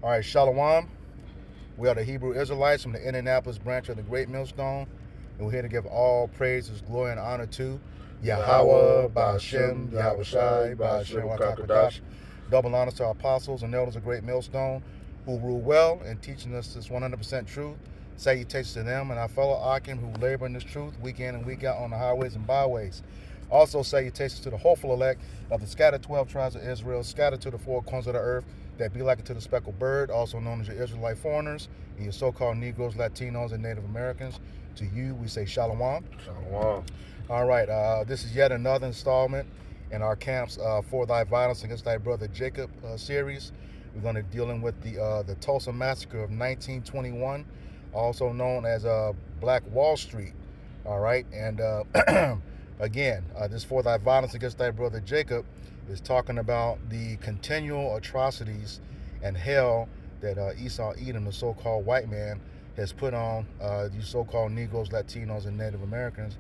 All right, Shalom. We are the Hebrew Israelites from the Indianapolis branch of the Great Millstone, and we're here to give all praises, glory, and honor to Yahweh, Ba'ashem, Yahweh Shai, Ba'ashem, Wakakadash. Double honors to our apostles and elders of Great Millstone who rule well in teaching us this 100% truth. Salutations to them and our fellow Akim who labor in this truth week in and week out on the highways and byways. Also, salutations to the hopeful elect of the scattered 12 tribes of Israel, scattered to the four corners of the earth, that be like it to the speckled bird, also known as your Israelite foreigners, and your so-called Negroes, Latinos, and Native Americans. To you, we say Shalom. Shalom. All right, this is yet another installment in our Camps For Thy Violence Against Thy Brother Jacob series. We're going to be dealing with the Tulsa Massacre of 1921, also known as Black Wall Street. All right, and again, this For Thy Violence Against Thy Brother Jacob is talking about the continual atrocities and hell that Esau Edom, the so-called white man, has put on these so-called Negroes, Latinos, and Native Americans,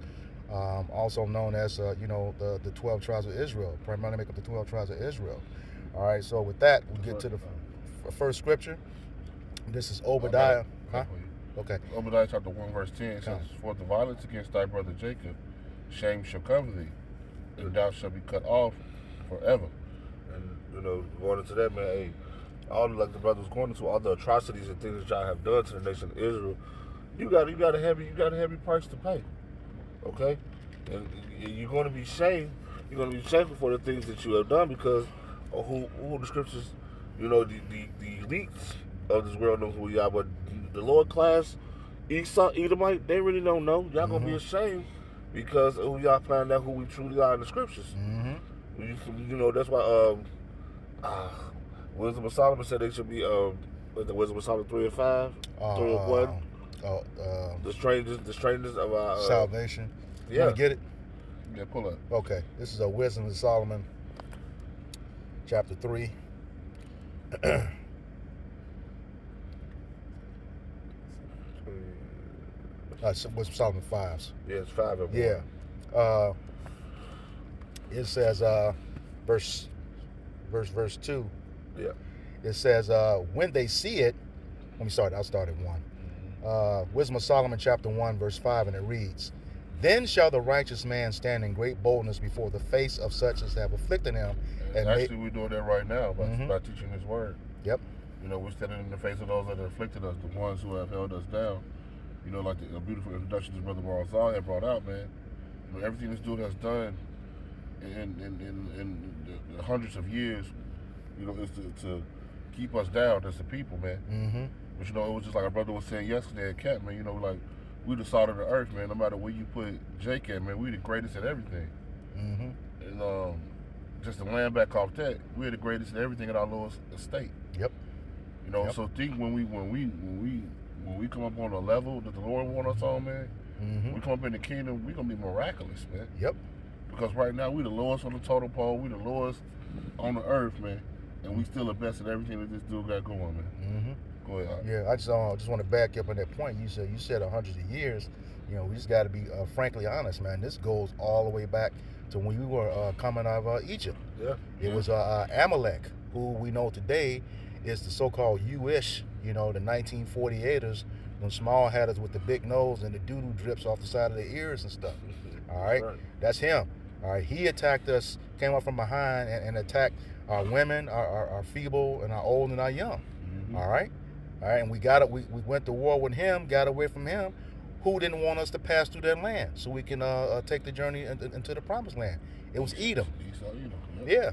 also known as, the 12 tribes of Israel, primarily make up the 12 tribes of Israel. All right, so with that, we get to the first scripture. This is Obadiah. Okay. Obadiah chapter 1, verse 10 says, For the violence against thy brother Jacob, shame shall cover thee, and thou shalt be cut off forever. And going into that, man, hey, all like the brothers going into all the atrocities and things that y'all have done to the nation of Israel, you got a heavy price to pay. Okay? And you're gonna be shamed. You're gonna be shameful for the things that you have done because of who the scriptures, the elites of this world know who y'all, but the lower class, Esau, Edomite, they really don't know. Y'all gonna be ashamed because of who y'all find out who we truly are in the scriptures. That's why Wisdom of Solomon said they should be the Wisdom of Solomon 3 and 5, 3 and 1. The strangers of our salvation. You Yeah. want to get it? Yeah, pull up. Okay. This is a Wisdom of Solomon, chapter 3. Wisdom of Solomon 5. Yeah, it's 5 and 1. Yeah. It says, verse 2. Yeah. It says, when they see it, I'll start at 1. Wisdom of Solomon, chapter 1, verse 5, and it reads, Then shall the righteous man stand in great boldness before the face of such as have afflicted him. And actually, we're doing that right now by teaching His word. Yep. We're standing in the face of those that have afflicted us, the ones who have held us down. Like the beautiful introduction this brother Barzal had brought out, man. Everything this dude has done in the hundreds of years, is to keep us down as a people, man. Mm-hmm. But it was just like our brother was saying yesterday at camp, man. Like we the salt of the earth, man. No matter where you put Jake at, man, we the greatest at everything. Mm-hmm. And just to land back off that, we're the greatest at everything at our Lord's estate. Yep. Yep. So think when we come up on a level that the Lord wants us on, man. We come up in the kingdom, we're gonna be miraculous, man. Yep. Because right now we the lowest on the totem pole, we the lowest on the earth, man, and we still the best at everything that this dude got going, man. Mm-hmm. Go ahead. Yeah, I just want to back up on that point. You said hundreds of years. We just got to be frankly honest, man. This goes all the way back to when we were coming out of Egypt. Yeah. It was Amalek, who we know today is the so-called Jewish, the 1948ers, them small hatters with the big nose and the doo-doo drips off the side of their ears and stuff. All right? That's him. All right, he attacked us, came up from behind and attacked our women, our feeble, and our old and our young. All right, and we went to war with him, got away from him, who didn't want us to pass through that land so we can take the journey into the promised land. It was Edom. Yeah.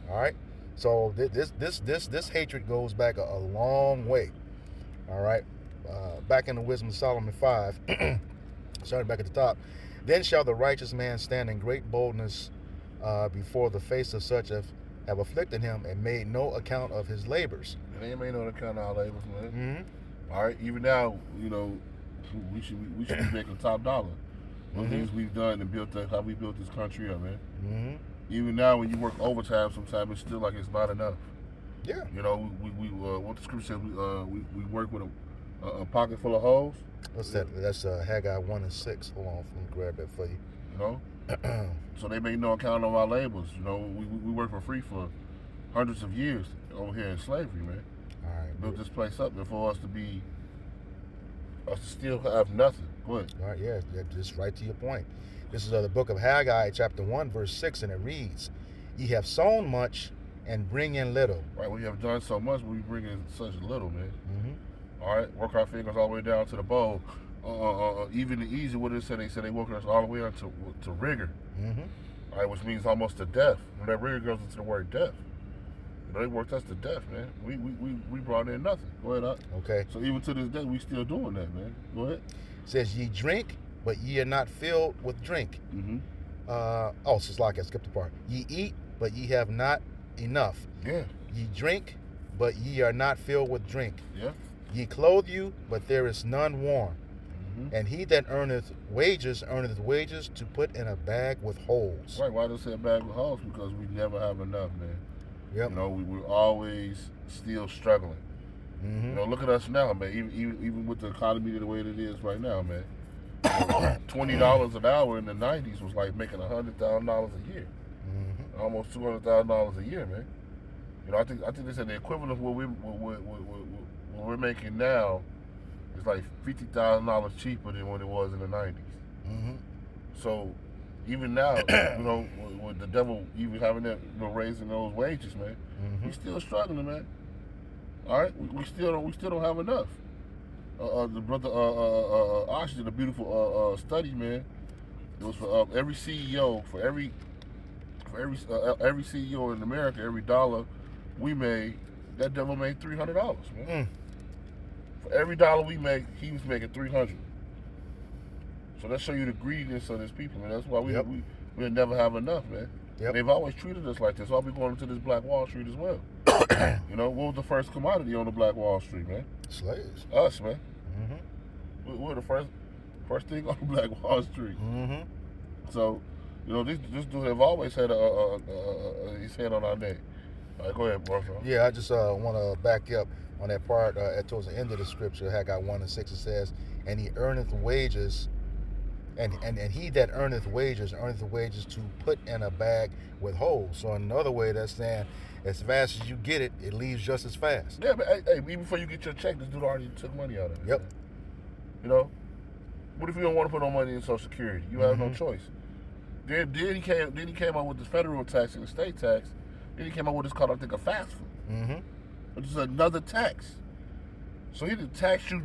All right. So this hatred goes back a long way. All right. Back in the Wisdom of Solomon 5, starting back at the top. Then shall the righteous man stand in great boldness before the face of such as have afflicted him and made no account of his labors. And they made no account of our labors, man. Mm-hmm. All right, even now, we should be making top dollar. The things we've done and how we built this country up, man. Mm-hmm. Even now, when you work overtime, sometimes it's still like it's not enough. Yeah. We what the scripture says, we work with a pocket full of holes. What's that? That's Haggai 1 and 6. Hold on, let me grab that for you. So they made no account of our labors. We work for free for hundreds of years over here in slavery, man. All right. Built this place up, and for us to still have nothing. Go ahead. All right, yeah, just right to your point. This is the book of Haggai, chapter 1, verse 6, and it reads, "Ye have sown much and bring in little." Right, we have done so much, but we bring in such little, man. Mm-hmm. All right, work our fingers all the way down to the bowl. Even the easy, what did it say? They said they work us all the way up to rigor. Mm-hmm. All right, which means almost to death. When that rigor goes into the word death. You know, they worked us to death, man. We brought in nothing. Go ahead, Okay. So even to this day, we still doing that, man. Go ahead. It says, "Ye drink, but ye are not filled with drink." Mm-hmm. So it's like I skipped the part. "Ye eat, but ye have not enough. Yeah. Ye drink, but ye are not filled with drink. Yeah. Ye clothe you, but there is none warm. Mm-hmm. And he that earneth wages to put in a bag with holes." Right. Why does it say a bag with holes? Because we never have enough, man. Yep. You know, we're always still struggling. Mm-hmm. You know, look at us now, man. Even with the economy the way that it is right now, man. $20 an hour in the '90s was like making $100,000 a year, Mm-hmm. almost $200,000 a year, man. You know, I think they said the equivalent of what we're making now is like $50,000 cheaper than what it was in the '90s. Mm-hmm. So even now, you know, with the devil even having that, you know, raising those wages, man, Mm-hmm. we still struggling, man. All right, we still don't have enough. The brother Osh did a beautiful study, man. It was for every CEO, for every CEO in America, every dollar we made, that devil made $300, man. For every dollar we make, he was making 300. So that show you the greediness of these people, man. That's why we'll never have enough, man. Yep. They've always treated us like this. So I'll be going into this Black Wall Street as well. You know, what was the first commodity on the Black Wall Street, man? Slaves. Us, man. Mm-hmm. We're the first thing on the Black Wall Street. Mm-hmm. So, you know, this dude have always had his hand on our neck. All right, go ahead, bro. Yeah, I just want to back you up on that part. Towards the end of the scripture, Haggai 1 and 6, it says, "And he earneth wages, and he that earneth wages to put in a bag with holes." So another way, that's saying, as fast as you get it, it leaves just as fast. Yeah, but hey, even before you get your check, this dude already took money out of it. Yep. Man. You know, what if you don't want to put no money in Social Security? You have no choice. Then he came out with the federal tax and the state tax. Then he came out with what's called, I think, a FAFSA, Mm-hmm. which is another tax. So he did tax you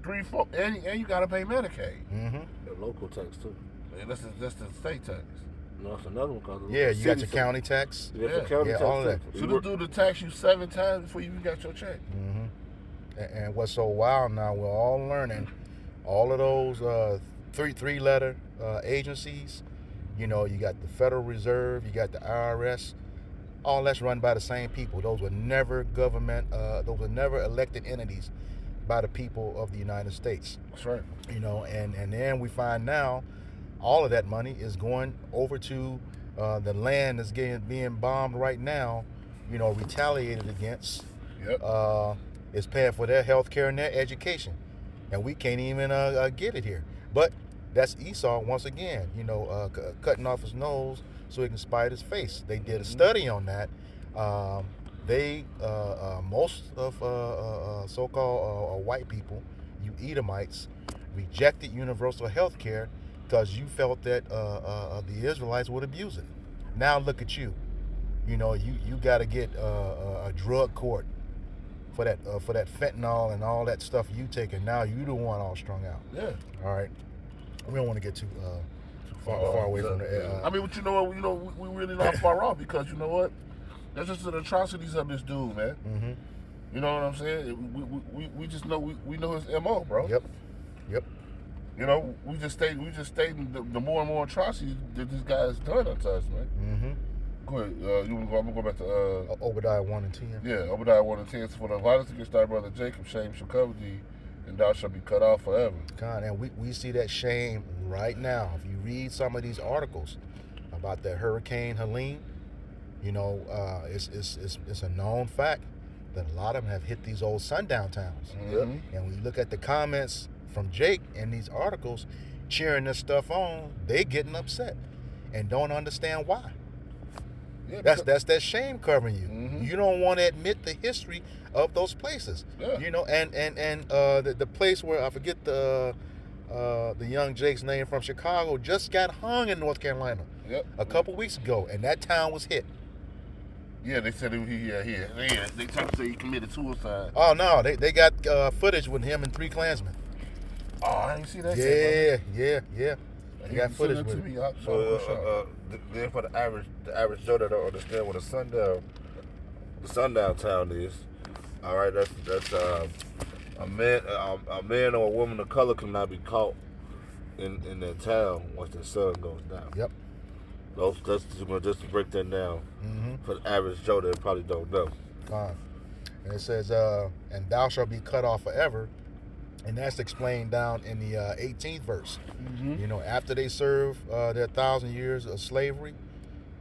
3, 4, and you got to pay Medicaid. Mm-hmm. The local tax too. And that's the state tax. No, it's another one called Yeah, you got city your tax. county tax. You got Yeah. the county Yeah, tax. all of too. that. So this dude to tax you 7 times before you even got your check. Mm-hmm. And what's so wild now, we're all learning all of those three-letter agencies. You know, you got the Federal Reserve, you got the IRS. All that's run by the same people. Those were never government. Those were never elected entities by the people of the United States. That's right. You know, and then we find now all of that money is going over to the land that's being bombed right now. You know, retaliated against. Yep. Is paying for their health care and their education, and we can't even get it here. But that's Esau once again. You know, cutting off his nose so he can spite his face. They did a study on that. Most of so-called white people, you Edomites, rejected universal health care because you felt that the Israelites would abuse it. Now look at you. You know, you got to get a drug court for that fentanyl and all that stuff you taking. Now you the one all strung out. Yeah. All right. We don't want to get too far away from the. I mean, but you know what? You know, we really not far off because you know what? That's just the atrocities of this dude, man. Mm-hmm. You know what I'm saying? We just know we know his MO, bro. Yep. You know, we just stating the more and more atrocities that this guy has done unto us, man. Mm-hmm. Go ahead. I'm gonna go back to Obadiah 1 and 10. Yeah, Obadiah 1 and 10. For the violence against thy brother Jacob, shame shall cover thee, and thou shalt be cut off forever. God, and we see that shame right now. If you read some of these articles about that Hurricane Helene, you know, it's a known fact that a lot of them have hit these old sundown towns. Mm-hmm. And when you look at the comments from Jake in these articles cheering this stuff on, they getting upset and don't understand why. Yeah, That's that shame covering you. Mhm. You don't want to admit the history of those places. Yeah. You know, and the place where I forget the young Jake's name from Chicago just got hung in North Carolina Yep. a couple weeks ago, and that town was hit. Yeah, they said they tried to say he committed suicide. Oh no, they got footage with him and 3 Klansmen. Oh, I didn't see that. Yeah. They got footage with it. me. Then for the average Joe that don't understand what a sundown town is. All right, that's a man or a woman of color cannot be caught in their town once the sun goes down. Yep. Just to break that down for the average Joe that probably don't know. Fine. And it says, and thou shalt be cut off forever. And that's explained down in the 18th verse. You know, after they serve their 1,000 years of slavery,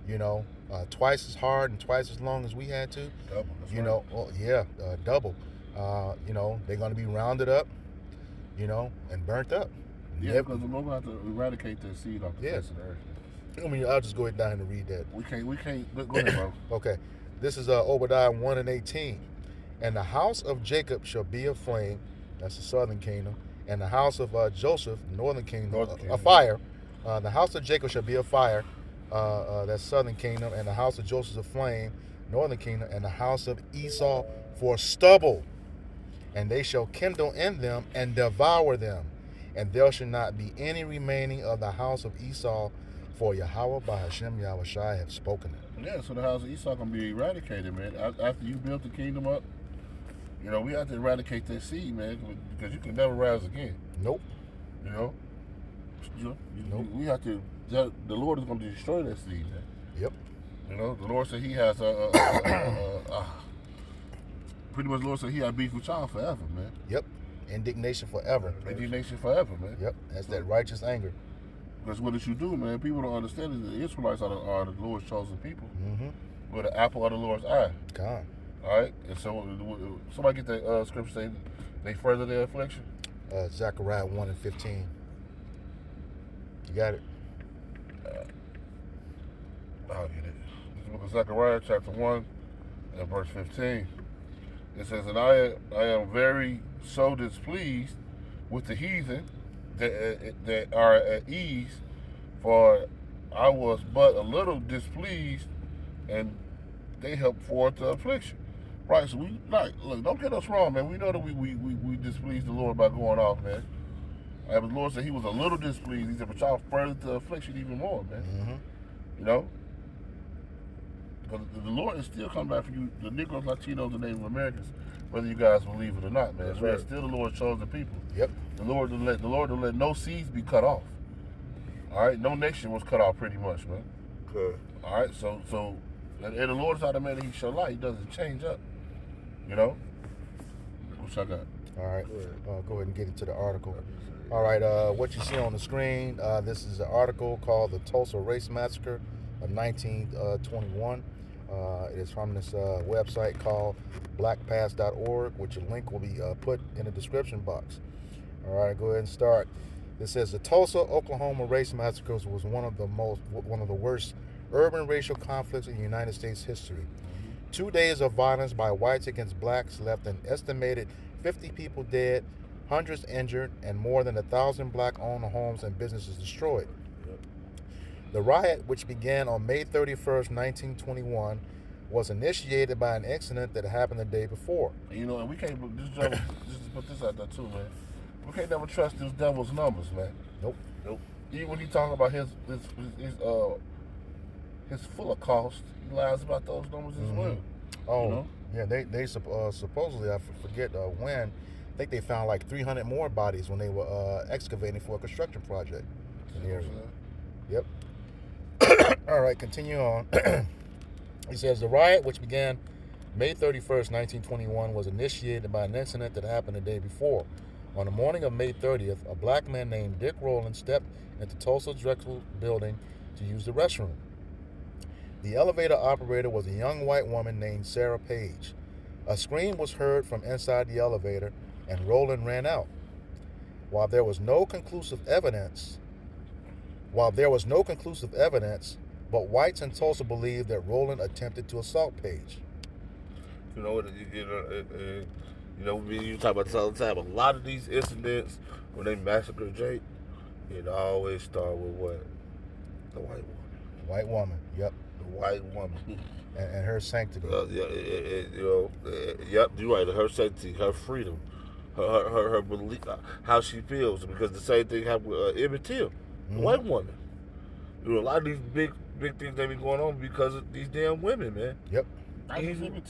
you know, twice as hard and twice as long as we had to. Double. You know, double. You know, they're going to be rounded up, you know, and burnt up. Yeah, because the Lord will have to eradicate their seed off the face of the earth. I mean, I'll just go ahead down and read that. We can't. Go ahead, bro. Okay. This is Obadiah 1:18. And the house of Jacob shall be a flame, that's the southern kingdom, and the house of Joseph, northern kingdom, a fire. The house of Jacob shall be a fire, that's southern kingdom, and the house of Joseph a flame, northern kingdom, and the house of Esau for stubble. And they shall kindle in them and devour them. And there shall not be any remaining of the house of Esau, for Yahweh by Hashem Yahushai have spoken it. Yeah, so the house of Esau can be eradicated, man. After you built the kingdom up, you know, we have to eradicate that seed, man, because you can never rise again. Nope. You know? Nope. We have to, the Lord is going to destroy that seed, man. Yep. You know, the Lord said he has pretty much the Lord said he had beef with y'all forever, man. Yep. Indignation forever. Indignation forever, man. Yep. That's that righteous anger. Because what did you do, man? People don't understand is the Israelites are the Lord's chosen people. We're the apple of the Lord's eye. God. All right? And so, somebody get that scripture saying they further their affliction? Zechariah 1:15. You got it? I'll get it. This is the book of Zechariah, chapter 1, and verse 15. It says, and I am very so displeased with the heathen that are at ease, for I was but a little displeased, and they helped forth the affliction. Right, so we look, don't get us wrong, man. We know that we displeased the Lord by going off, man. But the Lord said he was a little displeased. He said, but y'all furthered the affliction even more, man. You know? But the Lord is still coming back for you, the Negroes, Latinos, and Native Americans, whether you guys believe it or not, man. We're still the Lord's chosen people. Yep. The Lord will let no seeds be cut off. All right? No nation was cut off pretty much, man. Good. All right? So and the Lord's not a man that he shall lie. He doesn't change up. You know? What I got? All right. Go ahead and get into the article. All right. What you see on the screen, this is an article called The Tulsa Race Massacre of 1921. It is from this website called blackpast.org, which a link will be put in the description box. All right, go ahead and start. It says the Tulsa, Oklahoma race massacres was one of the worst urban racial conflicts in United States history. 2 days of violence by whites against blacks left an estimated 50 people dead, hundreds injured, and more than 1,000 black-owned homes and businesses destroyed. The riot, which began on May 31st, 1921, was initiated by an incident that happened the day before. You know, and we can't just put this out there too, man. We can't never trust this devil's numbers, man. Nope. Even when he talking about his full of cost, he lies about those numbers as well. Oh, you know? yeah. They supposedly, I forget when. I think they found like 300 more bodies when they were excavating for a construction project in the area. Yep. All right, continue on. He says the riot, which began May 31st, 1921, was initiated by an incident that happened the day before. On the morning of May 30th, a black man named Dick Rowland stepped into Tulsa Drexel building to use the restroom. The elevator operator was a young white woman named Sarah Page. A scream was heard from inside the elevator, and Rowland ran out. While there was no conclusive evidence, but whites in Tulsa believe that Rowland attempted to assault Page. You know what? You talk about this all the time. A lot of these incidents when they massacre Jake, it always start with what? The white woman. White woman. Yep. The white woman. And her sanctity. Yep. You're right. Her sanctity, her freedom, her belief, how she feels. Because the same thing happened with Emmett Till, the white woman. You know, a lot of these big things they be going on because of these damn women, man. Yep. Even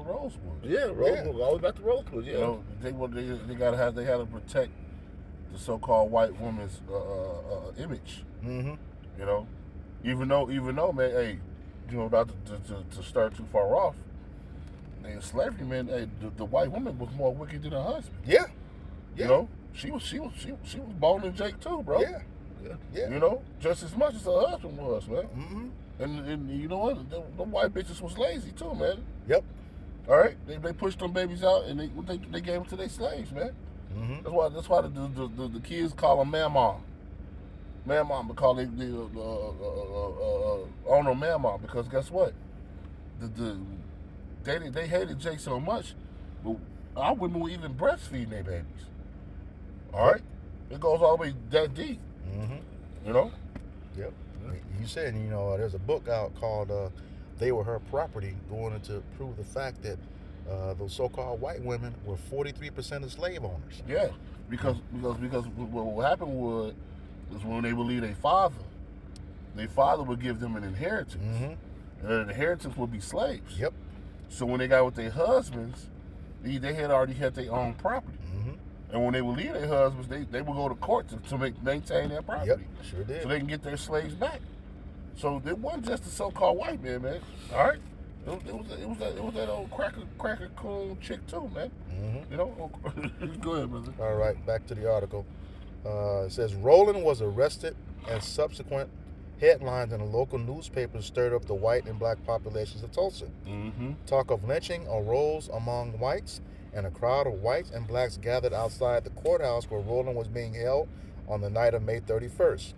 Rosewood. Yeah, Rosewood. Always back to Rosewood. Yeah. You know, they had to protect the so-called white woman's image. Mm-hmm. You know, even though, man, hey, you know, not to start too far off, in slavery, man, hey, the white woman was more wicked than her husband. Yeah. You know, she was boning Jake too, bro. Yeah. You know, just as much as her husband was, man. Mm-hmm. And you know what? The white bitches was lazy too, man. Yep. All right, they pushed them babies out and they gave them to their slaves, man. Mm-hmm. That's why the kids call them mama, because they own them mama, because guess what? They hated Jake so much, but our women were even breastfeeding their babies. All right, it goes all the way that deep. Mm-hmm. You know. Yep. You said, you know, there's a book out called "They Were Her Property," going to prove the fact that those so-called white women were 43% of slave owners. Yeah, because what happened was when they would leave their father would give them an inheritance, and the inheritance would be slaves. Yep. So when they got with their husbands, they had already had their own property. And when they would leave their husbands, they would go to court to maintain their property. Yep, sure did. So they can get their slaves back. So it wasn't just the so-called white man, man. All right, it was that old cracker coon chick too, man. You know. Go ahead, brother. All right, back to the article. It says Rowland was arrested, and subsequent headlines in the local newspapers stirred up the white and black populations of Tulsa. Talk of lynching arose among whites, and a crowd of whites and blacks gathered outside the courthouse where Rowland was being held on the night of May 31st.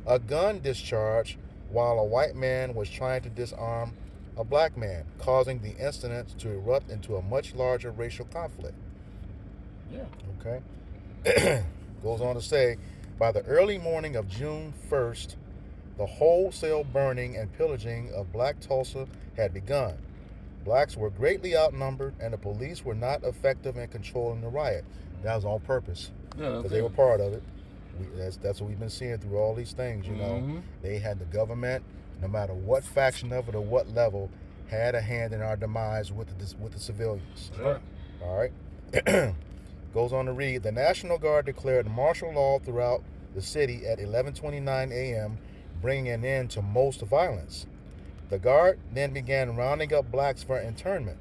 A gun discharged while a white man was trying to disarm a black man, causing the incident to erupt into a much larger racial conflict. Yeah. Okay. Goes on to say, by the early morning of June 1st, the wholesale burning and pillaging of Black Tulsa had begun. Blacks were greatly outnumbered, and the police were not effective in controlling the riot. That was on purpose, because they were part of it. That's what we've been seeing through all these things, you know. They had the government, no matter what faction of it or what level, had a hand in our demise with the civilians. Sure. All right. Goes on to read, the National Guard declared martial law throughout the city at 11:29 a.m., bringing an end to most violence. The Guard then began rounding up blacks for internment.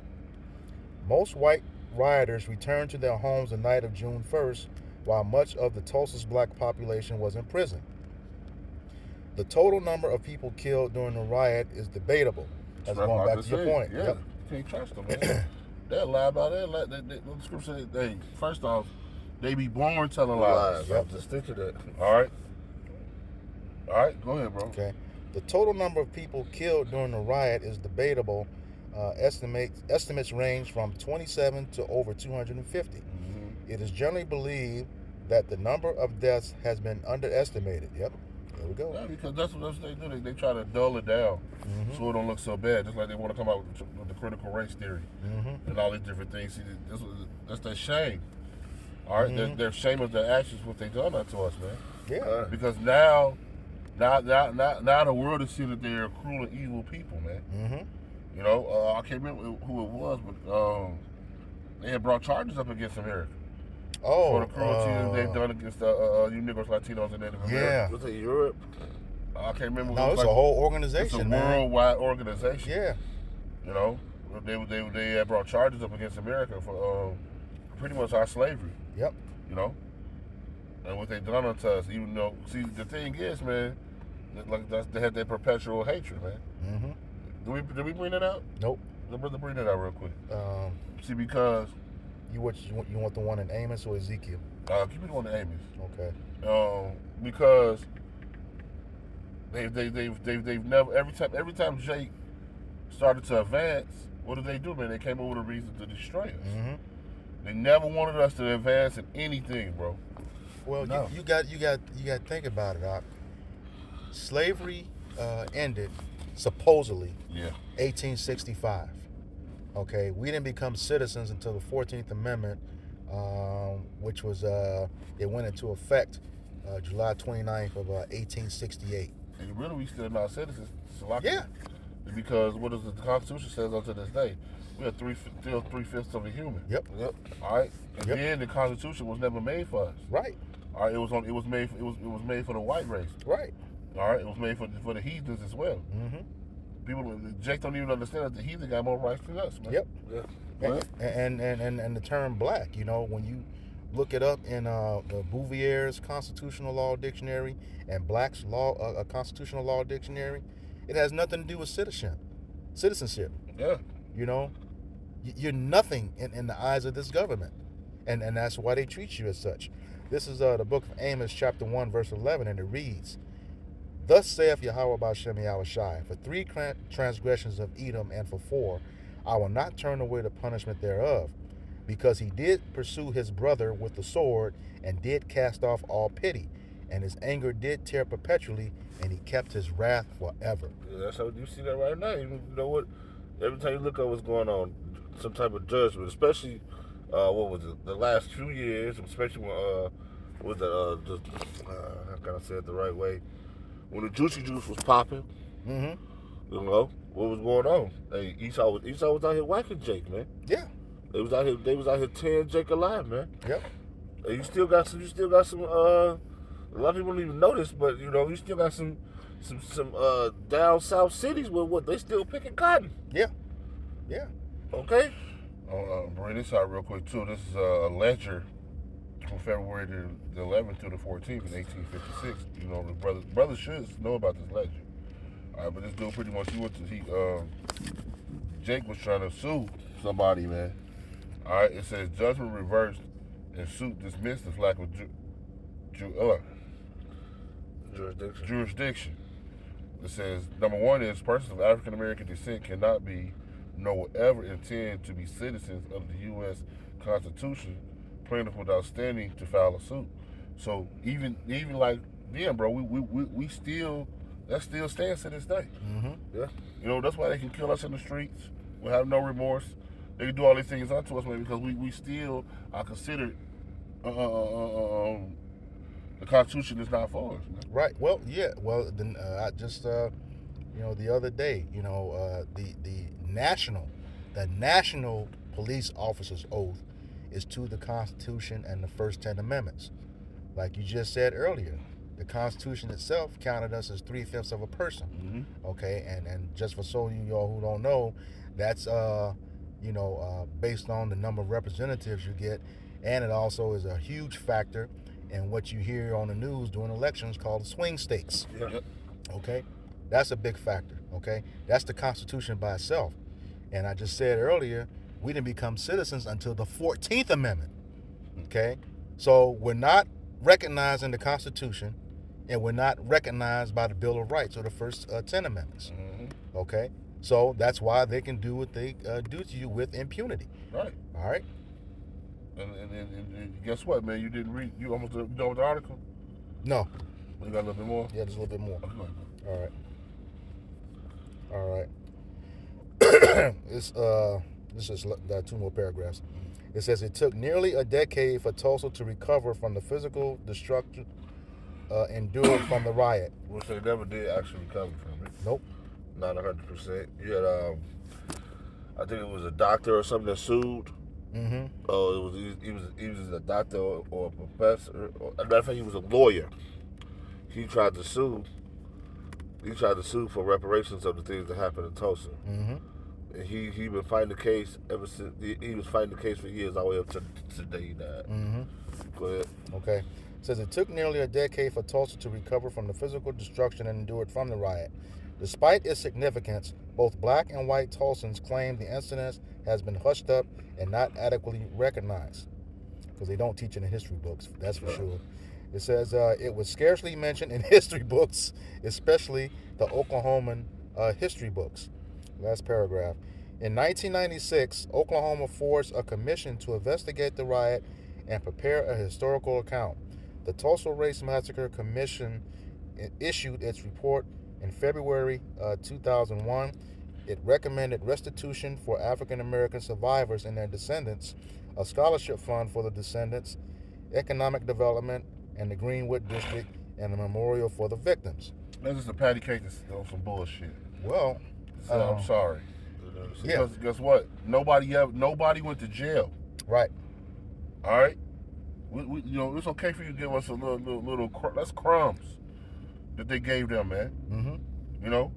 Most white rioters returned to their homes the night of June 1st, while much of the Tulsa's black population was in prison. The total number of people killed during the riot is debatable. That's going back to your point. Yeah, you can't trust them, man. They'll lie about it. The scripture says, first off, they be born telling lies. Yep, just stick to that. All right, go ahead, bro. Okay. The total number of people killed during the riot is debatable. Estimates range from 27 to over 250. It is generally believed that the number of deaths has been underestimated. Yep, there we go. Yeah, because that's what they do. They try to dull it down so it don't look so bad. Just like they want to come out with the critical race theory and all these different things. See, that's their shame. All right, they're ashamed of their actions, what they done unto us, man. Yeah. Because now the world is seeing that they're cruel and evil people, man. You know, I can't remember who it was, but they had brought charges up against America. For the cruelty they've done against you Negroes, Latinos, and Native Americans. Yeah. Was it Europe? I can't remember. No, it's a whole organization, it's a man. worldwide organization. Yeah. You know, they had brought charges up against America for pretty much our slavery. Yep. You know, and what they done unto us. Even though, see, the thing is, man, they had their perpetual hatred, man. Did we bring that out? Nope. Let brother bring that out real quick. See, because you want the one in Amos or Ezekiel? Give me the one in Amos. Okay. Because They've never every time Jake started to advance, what did they do, man? They came up with a reason to destroy us. Mm-hmm. They never wanted us to advance in anything, bro. Well, No. you got to think about it, Doc. Slavery ended supposedly Yeah. 1865. Okay, we didn't become citizens until the 14th Amendment, which was it went into effect July 29th of 1868. And really, we still not citizens. Yeah. Because what does the Constitution says unto this day? We are still 3/5 of a human. Yep. All right. And Yep. then the Constitution was never made for us. Right. All right. It was made for the white race. Right. All right. It was made for the heathens as well. Mm-hmm. People, Jake don't even understand that the heathen got more rights than us, man. Yep. Yeah. And the term black, when you look it up in the Bouvier's Constitutional Law Dictionary and Black's Constitutional Law Dictionary, it has nothing to do with citizenship. Yeah. You're nothing in the eyes of this government, and that's why they treat you as such. This is the book of Amos, chapter 1, verse 11, and it reads, "Thus saith Yahweh B'Shem Yahushai, for 3 transgressions of Edom, and for 4, I will not turn away the punishment thereof, because he did pursue his brother with the sword, and did cast off all pity, and his anger did tear perpetually, and he kept his wrath forever." Yeah, that's how you see that right now. You know what? Every time you look at what's going on, some type of judgment, especially what was it? The last few years, especially when how can I say it the right way? When the Juicy Juice was popping, Mm-hmm. what was going on? Hey, Esau was out here whacking Jake, man. Yeah. They was out here tearing Jake alive, man. Yep. And you still got some a lot of people don't even notice, but you still got some down south cities where they still picking cotton. Yeah. Okay? Bring this out real quick, too. This is a ledger from February the 11th to the 14th in 1856. The brothers should know about this ledger. All right, but this dude pretty much, Jake was trying to sue somebody, man. All right, it says judgment reversed and suit dismissed as lack of jurisdiction. It says, number 1 is persons of African American descent cannot be, nor will ever intend to be citizens of the U.S. Constitution, plaintiff without standing to file a suit. So even like then, bro, we still, that still stands to this day. Mm-hmm. Yeah. That's why they can kill us in the streets. We have no remorse. They can do all these things unto us, man, because we still are considered the Constitution is not for us, man. Right. Well, yeah. Well, then I just the other day, the national police officer's oath is to the Constitution and the first 10 amendments. Like you just said earlier, the Constitution itself counted us as 3/5 of a person. Mm-hmm. Okay, and just for so you all who don't know, that's based on the number of representatives you get, and it also is a huge factor in what you hear on the news during elections called swing states. Yeah. Okay, that's a big factor. Okay, that's the Constitution by itself. And I just said earlier, we didn't become citizens until the 14th Amendment. Okay, so we're not recognizing the Constitution, and we're not recognized by the Bill of Rights or the first 10 amendments. Mm-hmm. Okay, so that's why they can do what they do to you with impunity. Right. All right. And guess what, man? You didn't read. You almost done with the article. No. You got a little bit more. Yeah, just a little bit more. Okay. All right. This is 2 more paragraphs. It says it took nearly a decade for Tulsa to recover from the physical destruction endured from the riot. Which they never did actually recover from it. Nope. Not 100%. You had I think it was a doctor or something that sued. Mm-hmm. Oh, he was a doctor or a professor. As a matter of fact, he was a lawyer. He tried to sue. He tried to sue for reparations of the things that happened in Tulsa. Mm-hmm. And he been fighting the case ever since. He was fighting the case for years, all the way up to today he died. Mm-hmm. Go ahead. Okay. It says it took nearly a decade for Tulsa to recover from the physical destruction endured from the riot. Despite its significance, both black and white Tulsans claim the incident has been hushed up and not adequately recognized, because they don't teach it in history books, that's for sure. It says it was scarcely mentioned in history books, especially the Oklahoman history books. Last paragraph. In 1996, Oklahoma forged a commission to investigate the riot and prepare a historical account. The Tulsa Race Massacre Commission issued its report in February 2001. It recommended restitution for African American survivors and their descendants, a scholarship fund for the descendants, economic development, and the Greenwood District, and a memorial for the victims. That's just a patty cake on some bullshit. Well, So I'm sorry. Yeah. Because guess what? Nobody went to jail. Right. All right. We it's okay for you to give us a little that's crumbs that they gave them, man. Mm-hmm. You know,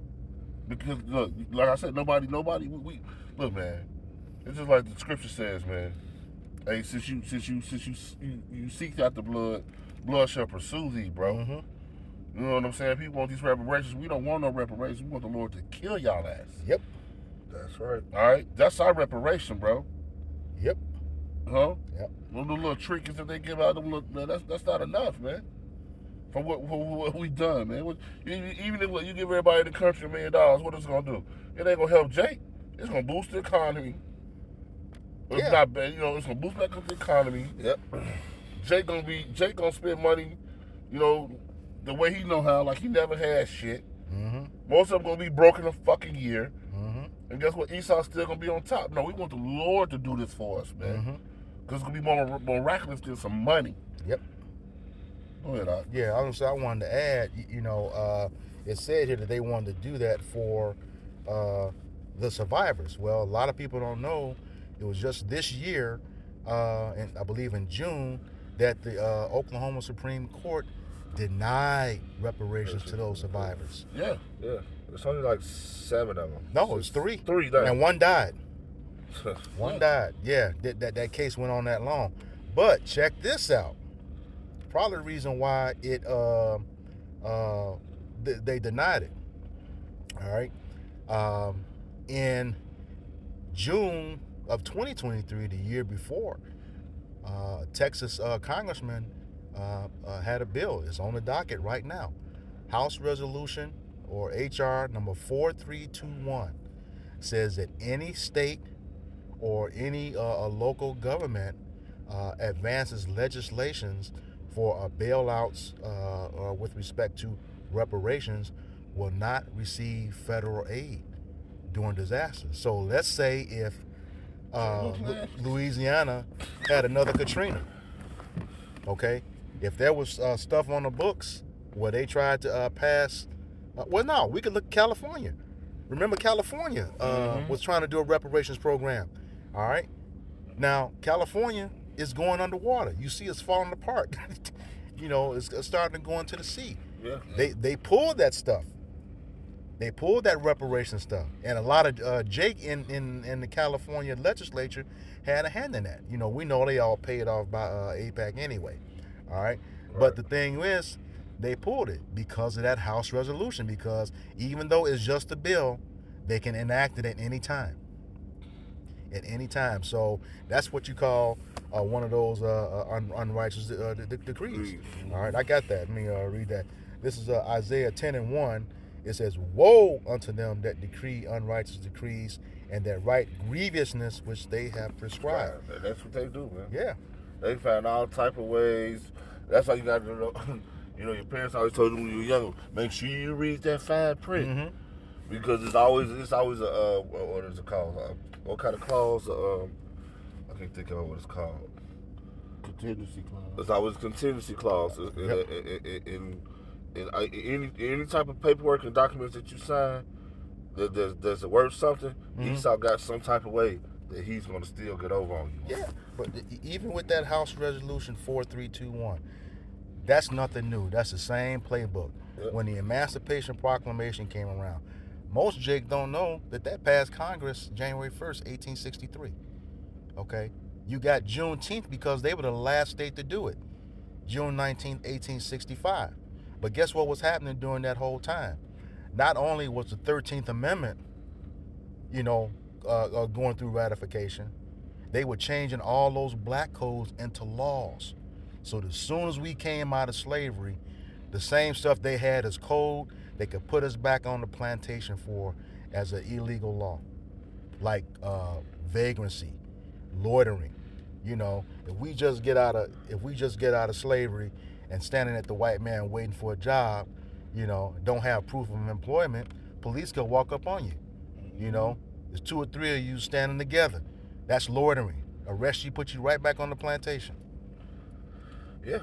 because look, like I said, nobody. We look, man. It's just like the scripture says, man. Hey, since you seek out the blood shall pursue thee, bro. Mm-hmm. You know what I'm saying? People want these reparations. We don't want no reparations. We want the Lord to kill y'all ass. Yep. That's right. All right, that's our reparation, bro. Yep. Huh? Yep. Those little trinkets that they give out, man, that's not enough, man. For what we done, man. Even if you give everybody in the country $1 million, what is it gonna do? It ain't gonna help Jake. It's gonna boost the economy. It's not bad, it's gonna boost back up the economy. Yep. Jake gonna spend money, the way he know how, like he never had shit. Mm-hmm. Most of them gonna be broke in a fucking year. Mm-hmm. And guess what? Esau's still gonna be on top. No, we want the Lord to do this for us, man. Mm-hmm. Because it's gonna be more miraculous than some money. Yep. Go ahead, Doc. Yeah, I wanted to add, it said here that they wanted to do that for the survivors. Well, a lot of people don't know it was just this year, and I believe in June, that the Oklahoma Supreme Court denied reparations to those survivors. Yeah. Yeah. It's only like 7 of them. No, it's 3. 3 died. And 1 died. One died. Yeah, that case went on that long. But check this out. Probably the reason why they denied it. All right. In June of 2023, the year before, Texas congressman had a bill. It's on the docket right now. House Resolution or HR number 4321 says that any state or any local government advances legislations for bailouts with respect to reparations will not receive federal aid during disasters. So let's say if Louisiana had another Katrina, okay, if there was stuff on the books where they tried to pass, no, we could look at California. Remember California was trying to do a reparations program, all right? Now, California is going underwater. You see it's falling apart. It's starting to go into the sea. Yeah. They pulled that stuff. They pulled that reparation stuff. And a lot of Jake in the California legislature had a hand in that. We know they all paid off by AIPAC anyway, all right? But the thing is, they pulled it because of that House resolution, because even though it's just a bill, they can enact it at any time. At any time. So that's what you call one of those unrighteous decrees. All right, I got that. Let me read that. This is Isaiah 10:1. It says, "Woe unto them that decree unrighteous decrees and that write grievousness which they have prescribed." Right. That's what they do, man. Yeah. They find all type of ways. That's why you got to know. Your parents always told you when you were younger, make sure you read that fine print. Mm-hmm. Because it's always a what is it called? What kind of clause? I can't think of what it's called. Contingency clause. It's always a contingency clause. In any type of paperwork and documents that you sign, there's worth something. Mm-hmm. Esau got some type of way that he's going to still get over on you. Yeah, but even with that House Resolution 4321, that's nothing new. That's the same playbook. Yep. When the Emancipation Proclamation came around, most Jake don't know that passed Congress January 1st, 1863. Okay? You got Juneteenth because they were the last state to do it. June 19th, 1865. But guess what was happening during that whole time? Not only was the 13th Amendment, going through ratification, they were changing all those black codes into laws. So as soon as we came out of slavery, the same stuff they had as code, they could put us back on the plantation for as an illegal law, like vagrancy, loitering. You know, if we just get out of slavery and standing at the white man waiting for a job, you know, don't have proof of employment, police could walk up on you. You know, there's 2 or 3 of you standing together. That's loitering. Arrest you, put you right back on the plantation. Yeah.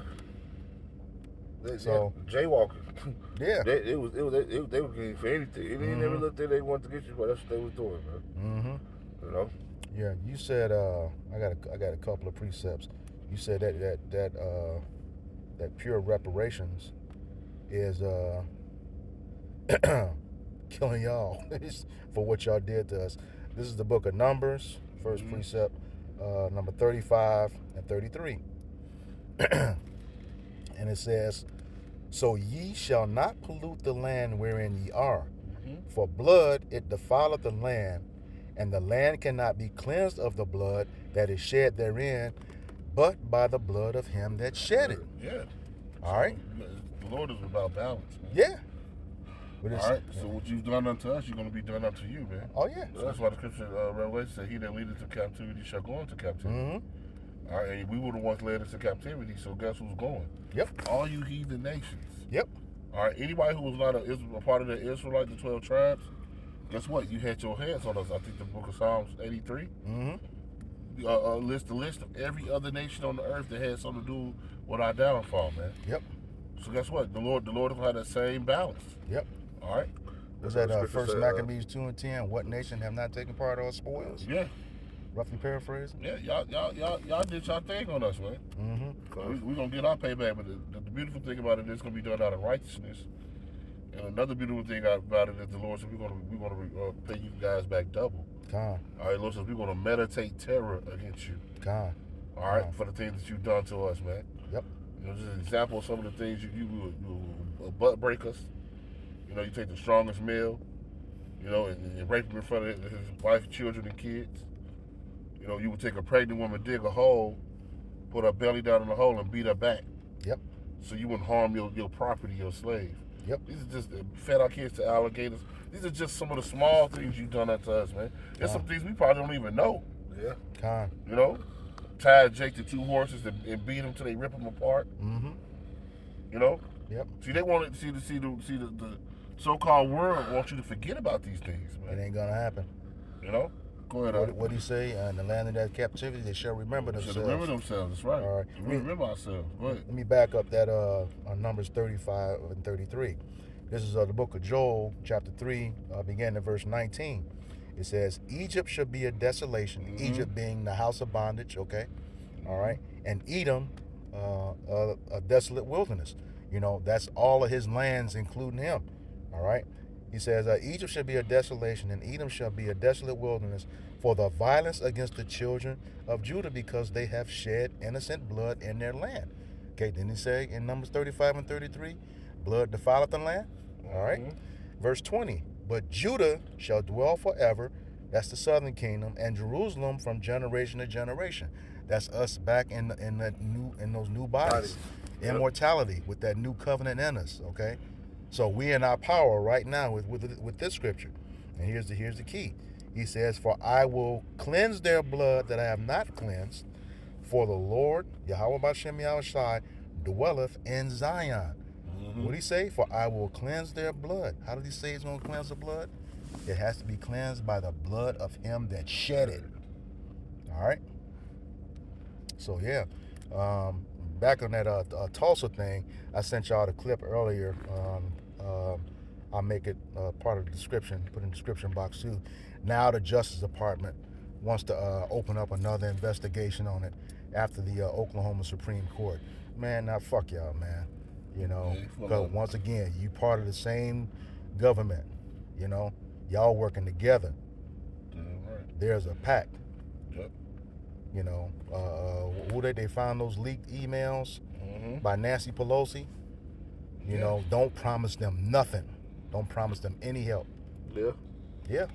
So jaywalking. Yeah. They were getting for anything. Any every little thing they wanted to get you for, that's what they was doing, man. You know. Yeah. You said I got a couple of precepts. You said that pure reparations is killing y'all for what y'all did to us. This is the book of Numbers, first precept, number 35 and 33. And it says, so ye shall not pollute the land wherein ye are, for blood it defileth the land, and the land cannot be cleansed of the blood that is shed therein, but by the blood of him that shed it. Yeah. All right. The Lord is about balance, man. Yeah. All right. So what you've done unto us, you're going to be done unto you, man. Oh yeah. So that's why the scripture, Revelation said, he that leadeth to captivity shall go into captivity. All right, and we were the ones led into captivity, so guess who's going? Yep. All you heathen nations. Yep. All right, anybody who was not a part of the Israelite, the 12 tribes, guess what? You had your hands on us. I think the book of Psalms 83. List of every other nation on the earth that had something to do with our downfall, man. Yep. So guess what? The Lord will have that same balance. Yep. All right. Was that First Maccabees 2 and 10? What nation have not taken part of our spoils? Yeah. Roughly paraphrasing. Yeah, y'all did y'all thing on us, man. We gonna get our payback, but the beautiful thing about it is gonna be done out of righteousness. And another beautiful thing about it is the Lord said we're gonna pay you guys back double. God. All right, Lord says we're gonna meditate terror against you. God. All right, for the things that you've done to us, man. Yep. You know, just an example of some of the things you butt break us. You know, you take the strongest male, you know, and rape him in front of his wife, children, and kids. You know, you would take a pregnant woman, dig a hole, put her belly down in the hole, and beat her back. Yep. So you wouldn't harm your property, your slave. Yep. These are just fed our kids to alligators. These are just some of the small things you've done unto us, man. There's some things we probably don't even know. Yeah. Con. You know, tied Jake to 2 horses and beat them till they rip them apart. You know. Yep. See, they want to see the so-called world wants you to forget about these things, man. It ain't gonna happen. You know. Go ahead. What do you say? In the land of that captivity, they shall remember themselves. Should remember themselves. That's right. All right. We remember ourselves. Go ahead. Let me back up that on Numbers 35 and 33. This is the book of Joel, chapter 3, beginning at verse 19. It says, Egypt shall be a desolation, Egypt being the house of bondage, okay? All right? And Edom, a desolate wilderness. You know, that's all of his lands, including him. All right? He says, Egypt shall be a desolation, and Edom shall be a desolate wilderness for the violence against the children of Judah, because they have shed innocent blood in their land. Okay, didn't he say in Numbers 35 and 33, blood defileth the land? All right. Verse 20, but Judah shall dwell forever. That's the southern kingdom, and Jerusalem from generation to generation. That's us back in those new bodies. Immortality with that new covenant in us, okay? So we in our power right now with this scripture. And here's the key. He says, for I will cleanse their blood that I have not cleansed, for the Lord, Yahweh Bashem Yahushai, dwelleth in Zion. What did he say? For I will cleanse their blood. How did he say he's going to cleanse the blood? It has to be cleansed by the blood of him that shed it. All right? So, yeah. Back on that Tulsa thing, I sent y'all the clip earlier. I'll make it part of the description, put in the description box too. Now the Justice Department wants to open up another investigation on it after the Oklahoma Supreme Court. Man, now fuck y'all, man. You know, because once again, you part of the same government. You know, y'all working together. There's a pact. Yep. You know, who they found those leaked emails by Nancy Pelosi. You know, don't promise them nothing. Don't promise them any help. Yeah. Yeah.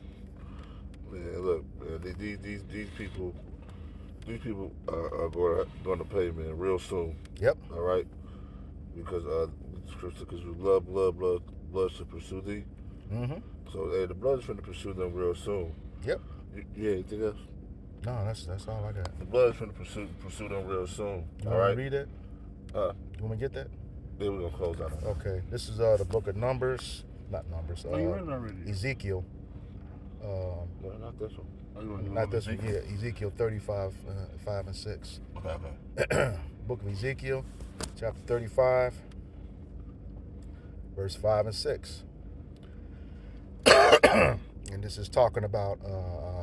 Man, look, man, these people, these people are going to pay, man, real soon. Yep. All right, because scripture, because you love blood should pursue thee. Mm-hmm. So hey, the blood is going to pursue them real soon. Yep. Yeah, anything else? No, that's all I got. The blood is going to pursue them real soon. You all want right. me to read that? You want me to get that? Then we're gonna close out. Okay. This is the book of Numbers, not Numbers. You read it already. Ezekiel. No, not this one. Not this one. Yeah, Ezekiel 35, 5 and 6. Okay. Book of Ezekiel, chapter 35, verse 5 and 6. And this is talking about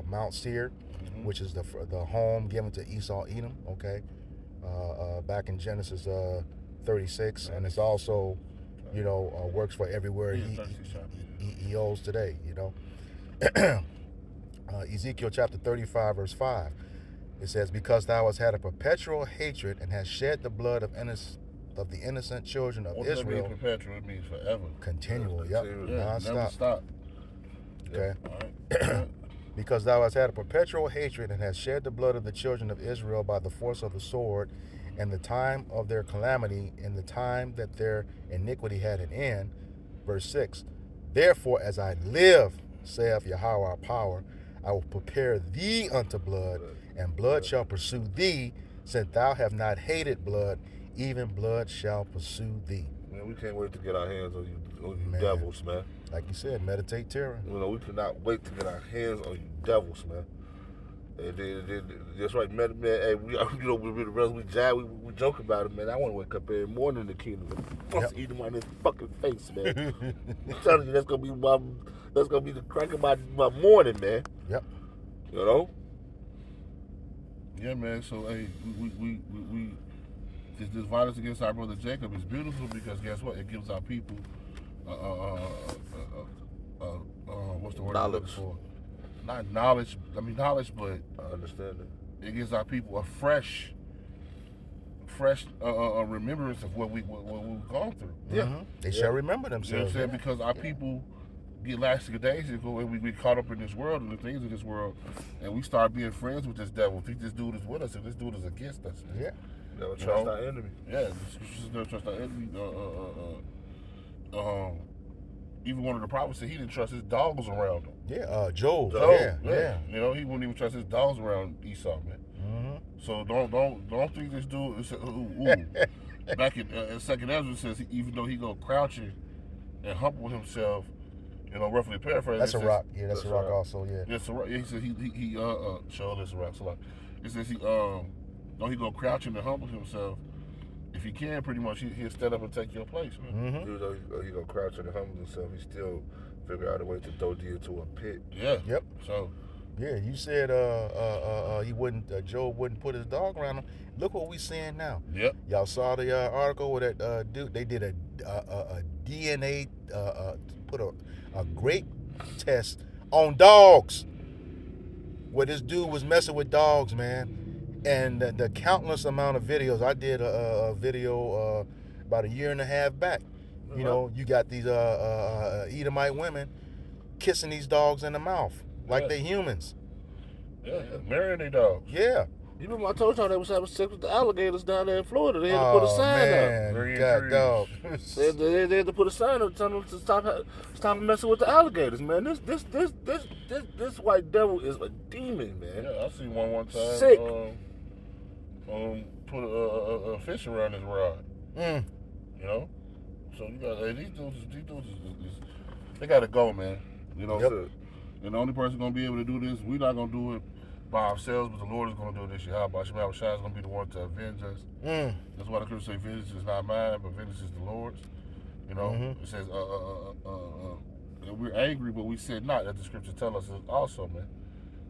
Mount Seir, which is the home given to Esau, Edom. Okay, back in Genesis 36, and it's also, works for everywhere he owes today. Ezekiel chapter 35, verse 5. It says, "Because thou hast had a perpetual hatred and hast shed the blood of the innocent children of Israel." What perpetual? It means forever. Continual, Yeah, yep, Yeah, non-stop. never stop. Okay. All right. "Because thou hast had a perpetual hatred and hast shed the blood of the children of Israel by the force of the sword, in the time of their calamity, in the time that their iniquity had an end." Verse 6. "Therefore, as I live, saith Yahweh our power, I will prepare thee unto blood, and blood shall pursue thee, since thou have not hated blood, even blood shall pursue thee." Man, we can't wait to get our hands on you Man. devils, man. Like you said, meditate terror. We cannot wait to get our hands on you devils, man. That's right, man. Hey, we joke about it, man. I want to wake up every morning in the kingdom and eat him on his fucking face, man. I'm telling you, that's gonna be the crack of my morning, man. Yep. Yeah, man. So hey, we this violence against our brother Jacob is beautiful because guess what? It gives our people what's the word I'm looking for? Not knowledge. I mean knowledge, but I understand it. It gives our people a fresh remembrance of what we've gone through. Yeah. They shall remember You know what I'm themselves. saying? Because our people get lackadaisical and we get caught up in this world and the things of this world, and we start being friends with this devil. Think this dude is with us and this dude is against us. Yeah. Never trust our enemy. Yeah, the scriptures never trust our enemy. Even one of the prophets said he didn't trust his dogs around him. Yeah. Job. Yeah. Yeah. You know, he wouldn't even trust his dogs around Esau, man. Mm-hmm. So don't think this dude is back in Second Ezra says even though he go crouching and humble himself, roughly paraphrase. That's a rock. Yeah, that's a rock also. Yeah. That's a rock. Yeah, he said he show this a rock. So like, it says he go crouching and humble himself. If he can, pretty much he'll stand up and take your place, man. Even though he gonna crouch and humble himself, he still figure out a way to throw you into a pit. Yeah. Yep. So. Yeah, you said he wouldn't. Job wouldn't put his dog around him. Look what we seeing now. Yep. Y'all saw the article where that dude. They did a DNA put a grape test on dogs. Where this dude was messing with dogs, man. And the countless amount of videos. I did a video about a year and a half back. You got these Edomite women kissing these dogs in the mouth. Like they humans. Yeah, marrying their dogs. Yeah. You remember I told y'all they was having sex with the alligators down there in Florida. They had to put a sign up. God, dog. They had to put a sign up telling them to stop messing with the alligators, man. This white devil is a demon, man. Yeah, I seen one time. Sick. Put a fish around his rod. Mm. So you got these dudes is they gotta go, man. Yep. And the only person gonna be able to do this, we're not gonna do it by ourselves, but the Lord is gonna do it this year. How about Shemai Shai is gonna be the one to avenge us. Mm. That's why the scripture say vengeance is not mine, but vengeance is the Lord's. It says we're angry, but we said not, that the scripture tell us also, man.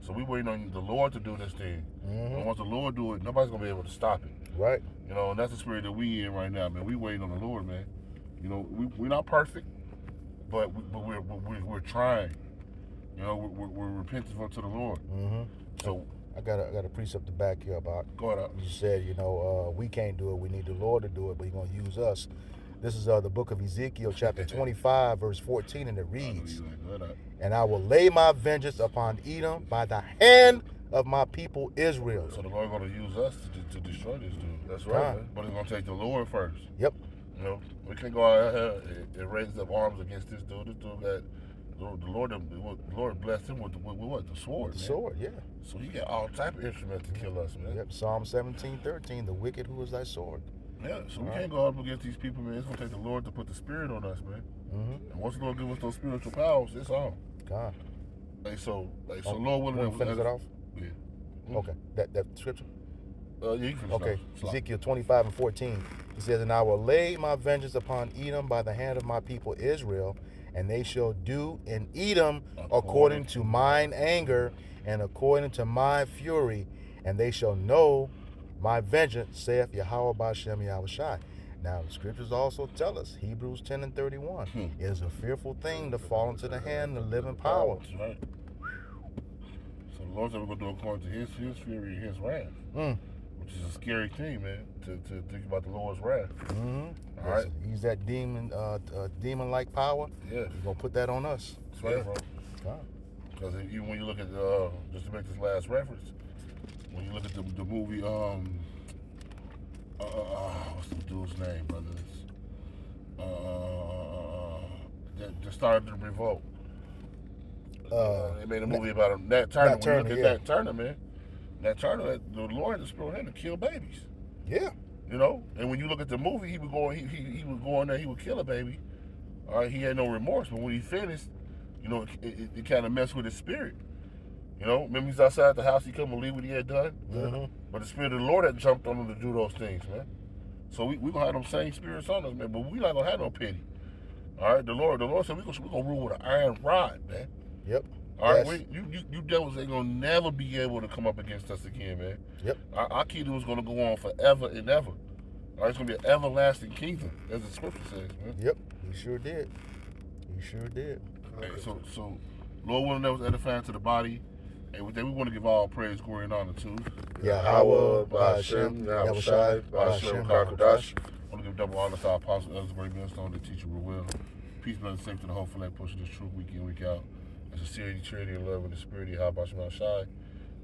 So we waiting on the Lord to do this thing. And once the Lord do it, nobody's gonna be able to stop it. Right. And that's the spirit that we in right now, man. We waiting on the Lord, man. We're not perfect, but we're trying. We're repentant unto the Lord. So I got a precept to back you up. Go ahead. You said, we can't do it. We need the Lord to do it, but He's gonna use us. This is the book of Ezekiel, chapter 25, verse 14, and it reads, "And I will lay my vengeance upon Edom by the hand of my people Israel. So the Lord going to use us to destroy this dude. That's right, God. man. But it's going to take the Lord first. Yep. You know, we can't go out here and raise up arms against this dude. This dude got the Lord blessed him with what? The sword. The man. sword, yeah. So he got all type of instruments to kill us, man. Yep. Psalm 17:13, the wicked who is thy sword. Yeah. So we can't go up against these people, man. It's gonna take the Lord to put the Spirit on us, man. Mm-hmm. And once the Lord give us those spiritual powers, it's on. God. So Oh, Lord willing, wanna finish it off? Yeah. Okay. That scripture. Yeah, you can finish Okay, it off. Ezekiel 25:14. He says, "And I will lay my vengeance upon Edom by the hand of my people Israel, and they shall do in Edom according to mine anger and according to my fury, and they shall know my vengeance, saith Yahweh Ba'Shem Yahushai." Now, the scriptures also tell us, Hebrews 10:31, it is a fearful thing to fall into the hand of the living power. That's right. So the Lord said we're going to do according to his fury and his wrath. Which is a scary thing, man, to think about the Lord's wrath. Mm-hmm. All right. He's that demon-like power. Yeah. He's going to put that on us. That's right, bro. God. Because even when you look at, just to make this last reference, when you look at the movie, what's the dude's name, brothers? That started the revolt. They made a movie about him. Nat Turner. When you look at Nat Turner, man, Nat Turner, the Lord had spurred him to kill babies. Yeah. You know, and when you look at the movie, he was going there, he would kill a baby. All right, he had no remorse, but when he finished, you know, it kind of messed with his spirit. You know, remember he's outside the house, he couldn't believe what he had done. Mm-hmm. But the Spirit of the Lord had jumped on him to do those things, man. So we gonna have them same spirits on us, man. But we not gonna have no pity. All right, the Lord said we gonna rule with an iron rod, man. Yep. All right, you devils ain't gonna never be able to come up against us again, man. Yep. Our kingdom is gonna go on forever and ever. All right, it's gonna be an everlasting kingdom, as the scripture says, man. Yep. He sure did. He sure did. Hey, so Lord willing, that was edifying to the body. And with that, we want to give all praise, glory, and honor to Yahweh Ba'Shem Yahushai Ba'Shem Barakadosh. I want to give double honor to our apostle, Elder Great Millstone, the teacher, will. Peace, blood, and safety to the whole flag, pushing this truth week in, week out. And sincerity, charity, and love, and the spirit of Yahweh Ba'Shem Yahushai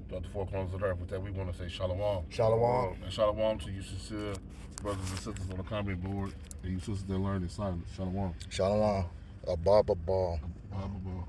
throughout the four corners of the earth. With that, we want to say shalom. Shalom. And shalom to you sincere brothers and sisters on the comment board, and you sisters that learn in silence. Shalom. Shalom. A barber ball. Blah, blah, blah.